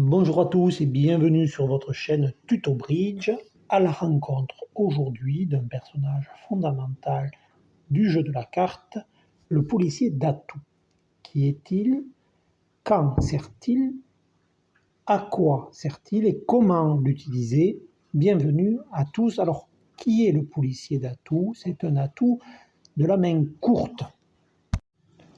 Bonjour à tous et bienvenue sur votre chaîne Tuto Bridge, à la rencontre aujourd'hui d'un personnage fondamental du jeu de la carte, le policier Datu. Qui est-il? Quand sert-il? À quoi sert-il et comment l'utiliser? Bienvenue à tous. Alors, qui est le policier Datu? C'est un atout de la main courte.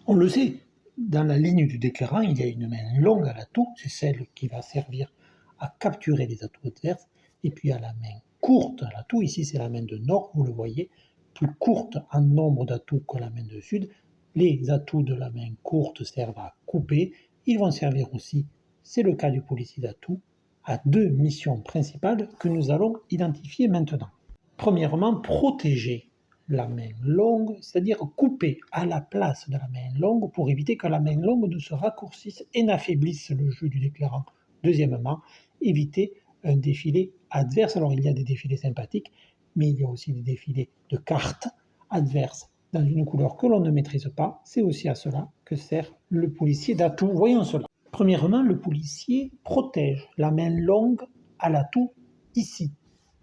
On le sait, dans la ligne du déclarant, il y a une main longue à l'atout, c'est celle qui va servir à capturer les atouts adverses, et puis à la main courte à l'atout, ici c'est la main de nord, vous le voyez, plus courte en nombre d'atouts que la main de sud. Les atouts de la main courte servent à couper, ils vont servir aussi, c'est le cas du policier d'atout, à deux missions principales que nous allons identifier maintenant. Premièrement, protéger la main longue, c'est-à-dire couper à la place de la main longue pour éviter que la main longue ne se raccourcisse et n'affaiblisse le jeu du déclarant. Deuxièmement, éviter un défilé adverse. Alors il y a des défilés sympathiques, mais il y a aussi des défilés de cartes adverses dans une couleur que l'on ne maîtrise pas. C'est aussi à cela que sert le policier d'atout. Voyons cela. Premièrement, le policier protège la main longue à l'atout ici.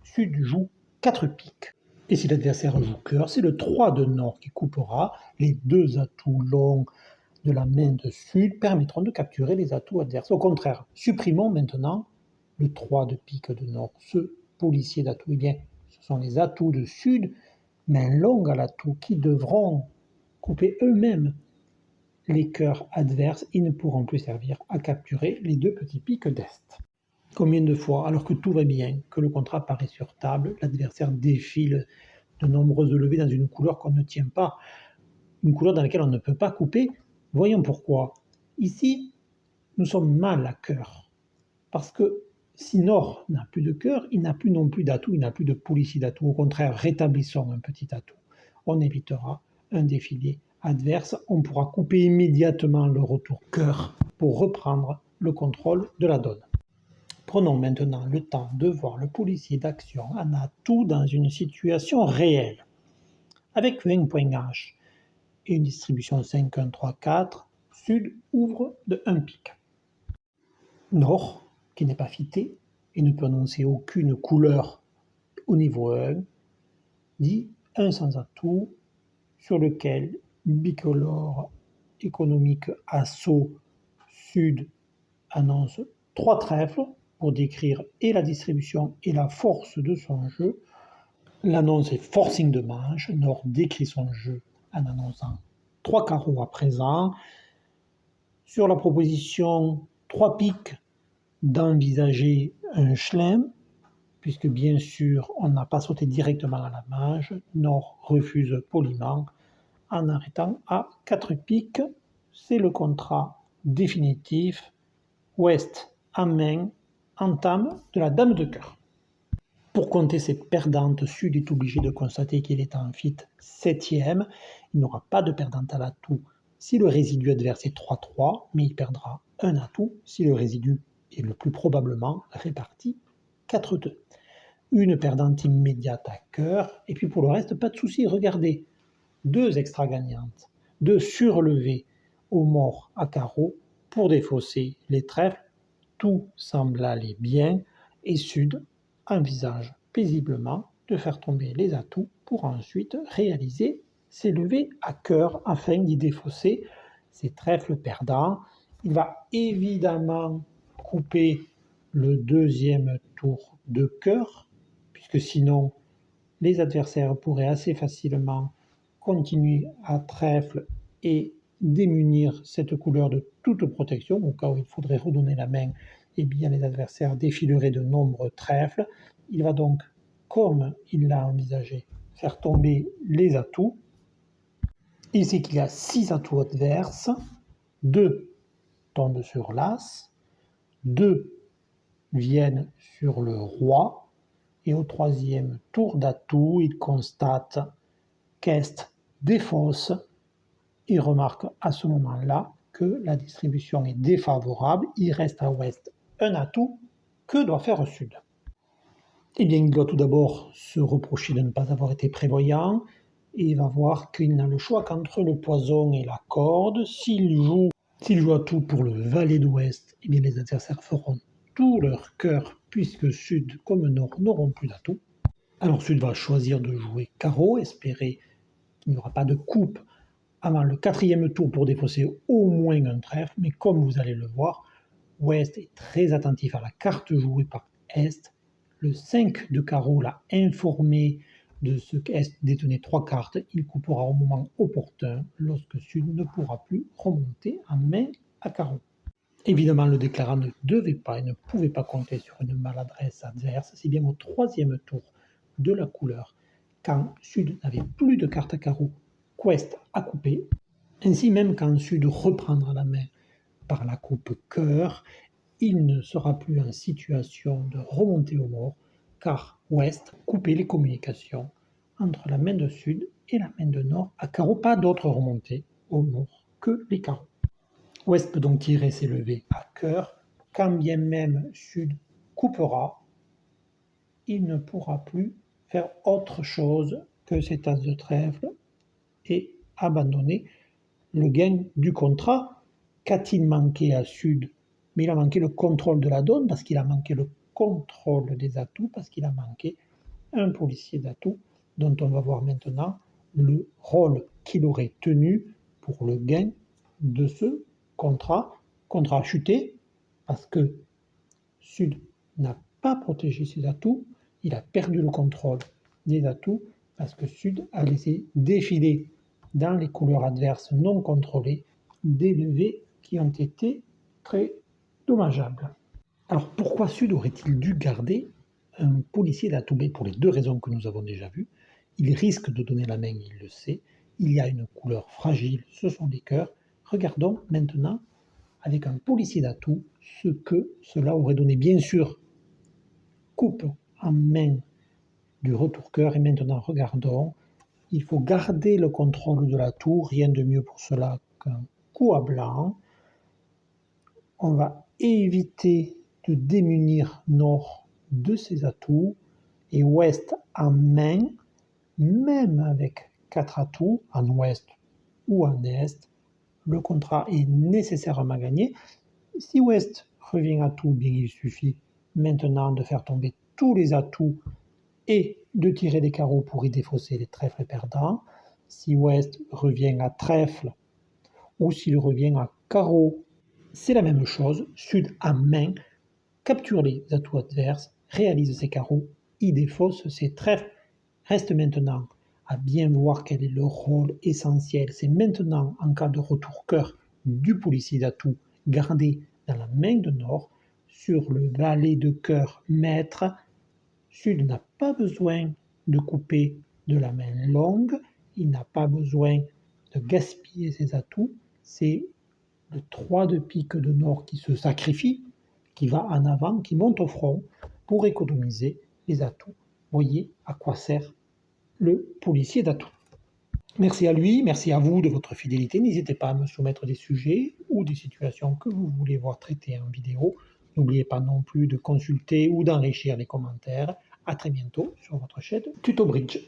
Sud joue 4 piques. Et si l'adversaire joue cœur, c'est le 3 de nord qui coupera. Les deux atouts longs de la main de sud permettront de capturer les atouts adverses. Au contraire, supprimons maintenant le 3 de pique de nord. Ce policier d'atout, eh bien, ce sont les atouts de sud, main longue à l'atout, qui devront couper eux-mêmes les cœurs adverses. Ils ne pourront plus servir à capturer les deux petits piques d'est. Combien de fois, alors que tout va bien, que le contrat paraît sur table, l'adversaire défile de nombreuses levées dans une couleur qu'on ne tient pas, une couleur dans laquelle on ne peut pas couper? Voyons pourquoi. Ici, nous sommes mal à cœur. Parce que si Nord n'a plus de cœur, il n'a plus non plus d'atout, il n'a plus de policier d'atout. Au contraire, rétablissons un petit atout. On évitera un défilé adverse. On pourra couper immédiatement le retour cœur pour reprendre le contrôle de la donne. Prenons maintenant le temps de voir le policier d'action en atout dans une situation réelle. Avec un point H et une distribution 5-1-3-4, Sud ouvre de 1 pique. Nord, qui n'est pas fité et ne peut annoncer aucune couleur au niveau 1, dit un sans atout sur lequel bicolore économique assaut Sud annonce 3 trèfles pour décrire et la distribution et la force de son jeu. L'annonce est forcing de manche. Nord décrit son jeu en annonçant 3 carreaux à présent. Sur la proposition 3 piques d'envisager un chelem, puisque bien sûr on n'a pas sauté directement à la manche, Nord refuse poliment en arrêtant à 4 piques. C'est le contrat définitif. Ouest en main, entame de la dame de cœur. Pour compter cette perdante, Sud est obligé de constater qu'il est en fit 7e. Il n'aura pas de perdante à l'atout si le résidu adverse est 3-3, mais il perdra un atout si le résidu est le plus probablement réparti 4-2. Une perdante immédiate à cœur, et puis pour le reste, pas de souci. Regardez, 2 extra gagnantes, 2 surlevées au mort à carreau pour défausser les trèfles. Tout semble aller bien et Sud envisage paisiblement de faire tomber les atouts pour ensuite réaliser ses levées à cœur afin d'y défausser ses trèfles perdants. Il va évidemment couper le deuxième tour de cœur, puisque sinon les adversaires pourraient assez facilement continuer à trèfle et démunir cette couleur de toute protection. Au cas où il faudrait redonner la main, eh bien les adversaires défileraient de nombreux trèfles. Il va donc, comme il l'a envisagé, faire tomber les atouts. Il sait qu'il y a 6 atouts adverses, 2 tombent sur l'as, 2 viennent sur le roi, et au troisième tour d'atout, il constate qu'Est défausse et remarque à ce moment-là que la distribution est défavorable. Il reste à Ouest un atout. Que doit faire Sud? Eh bien, il doit tout d'abord se reprocher de ne pas avoir été prévoyant, et il va voir qu'il n'a le choix qu'entre le poison et la corde. S'il joue S'il joue atout pour le valet d'ouest, eh bien les adversaires feront tout leur cœur puisque sud comme nord n'auront plus d'atout. Alors sud va choisir de jouer carreau, espérer qu'il n'y aura pas de coupe avant le 4e tour pour défausser au moins un trèfle, mais comme vous allez le voir, ouest est très attentif à la carte jouée par est. Le 5 de carreau l'a informé de ce qu'est détenait 3 cartes, il coupera au moment opportun lorsque sud ne pourra plus remonter en main à carreau. Évidemment, le déclarant ne devait pas et ne pouvait pas compter sur une maladresse adverse, c'est bien au 3e tour de la couleur, quand sud n'avait plus de cartes à carreau, qu'ouest a coupé. Ainsi, même quand sud reprendra la main par la coupe cœur, il ne sera plus en situation de remonter au mort, car ouest coupait les communications entre la main de sud et la main de nord à carreau, pas d'autre remontée au mort que les carreaux. Ouest peut donc tirer ses levées à cœur, quand bien même sud coupera, il ne pourra plus faire autre chose que ses tasses de trèfle et abandonner le gain du contrat. Qu'a-t-il manqué à sud? Mais il a manqué le contrôle de la donne, parce qu'il a manqué le contrôle des atouts, parce qu'il a manqué un policier d'atout, dont on va voir maintenant le rôle qu'il aurait tenu pour le gain de ce contrat. Contrat chuté, parce que sud n'a pas protégé ses atouts, il a perdu le contrôle des atouts, parce que sud a laissé défiler dans les couleurs adverses non contrôlées des levées qui ont été très dommageables. Alors pourquoi sud aurait-il dû garder un policier d'atout? Pour les 2 raisons que nous avons déjà vues. Il risque de donner la main, il le sait. Il y a une couleur fragile, ce sont les cœurs. Regardons maintenant avec un policier d'atout ce que cela aurait donné. Bien sûr, coupe en main du retour cœur. Et maintenant, regardons. Il faut garder le contrôle de l'atout. Rien de mieux pour cela qu'un coup à blanc. On va éviter de démunir nord de ses atouts. Et ouest en main, même avec 4 atouts, en ouest ou en est, le contrat est nécessairement gagné. Si ouest revient à tout, bien il suffit maintenant de faire tomber tous les atouts et de tirer des carreaux pour y défausser les trèfles perdants. Si ouest revient à trèfle ou s'il revient à carreau, c'est la même chose. Sud en main capture les atouts adverses, réalise ses carreaux, y défausse ses trèfles. Reste maintenant à bien voir quel est le rôle essentiel. C'est maintenant, en cas de retour cœur du policier d'atout, gardé dans la main de nord, sur le valet de cœur maître. Sud n'a pas besoin de couper de la main longue, il n'a pas besoin de gaspiller ses atouts. C'est le 3 de pique de nord qui se sacrifie, qui va en avant, qui monte au front pour économiser les atouts. Voyez à quoi sert le policier d'atout. Merci à lui, merci à vous de votre fidélité. N'hésitez pas à me soumettre des sujets ou des situations que vous voulez voir traitées en vidéo. N'oubliez pas non plus de consulter ou d'enrichir les commentaires. À très bientôt sur votre chaîne Tuto Bridge.